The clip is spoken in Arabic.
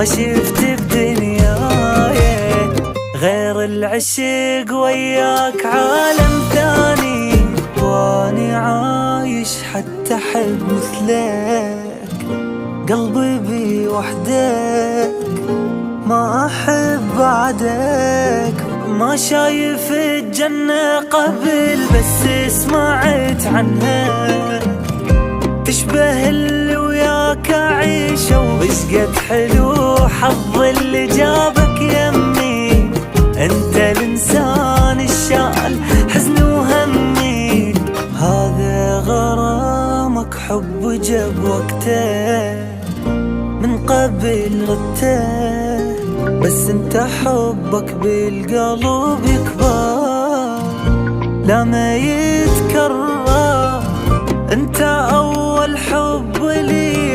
ما شفت بدنياي غير العشق وياك عالم ثاني، واني عايش حتى احب مثلك، قلبي بي وحدك ما احب بعدك. ما شايف الجنة قبل بس سمعت عنها، تشبه اللي وياك اعيشه وبشقد حلو حظ اللي جابك يمي. انت الانسان الشال حزن وهمي، هذا غرامك حب جاب وقته من قبل غته، بس انت حبك بالقلب يكبر لا ما يتكرر. انت اول حب لي